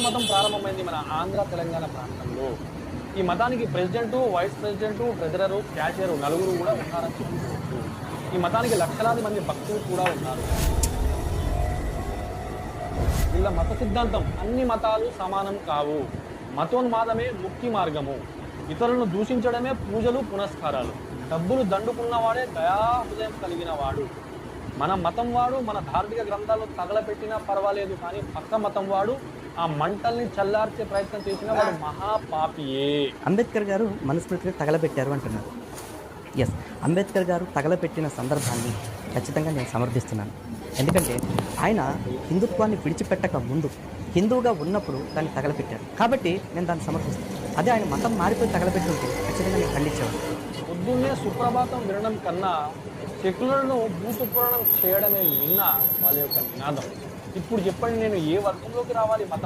మతం ప్రారంభమైంది మన ఆంధ్ర, తెలంగాణ ప్రాంతంలో. ఈ మతానికి president, vice president, treasurer, cashier నలుగురు కూడా ఉన్నారని చెప్పుకోవచ్చు. ఈ మతానికి లక్షలాది మంది భక్తులు కూడా ఉన్నారు. వీళ్ళ మత సిద్ధాంతం అన్ని మతాలు సమానం కావు. మతోన్మాదమే ముక్తి మార్గము. ఇతరులను దూషించడమే పూజలు, పునస్కారాలు. డబ్బులు దండుకున్నవాడే దయా హృదయం కలిగిన వాడు. మన మతం వాడు మన ధార్మిక గ్రంథాలు తగలపెట్టినా పర్వాలేదు, కానీ పక్క మతం వాడు ఆ మంటల్ని చల్లార్చే ప్రయత్నం చేసిన వాడు మహాపాపియే. అంబేద్కర్ గారు మనుస్మృతిని తగలబెట్టారు అంటున్నారు. ఎస్, అంబేద్కర్ గారు తగలబెట్టిన సందర్భాన్ని ఖచ్చితంగా నేను సమర్థిస్తున్నాను. ఎందుకంటే ఆయన హిందుత్వాన్ని విడిచిపెట్టక ముందు హిందువుగా ఉన్నప్పుడు దాన్ని తగలపెట్టారు, కాబట్టి నేను దాన్ని సమర్థిస్తాను. అదే ఆయన మతం మారిపోయి తగలబెట్టుంటే ఖచ్చితంగా నేను ఖండించేవాడు. పొద్దున్నే సుప్రభాతం వినడం కన్నా సెక్యులర్ను భూతుపురాణం చేయడమే విన్న వాళ్ళ యొక్క నినాదం. ఇప్పుడు చెప్పండి, నేను ఏ వర్గంలోకి రావాలి? మతం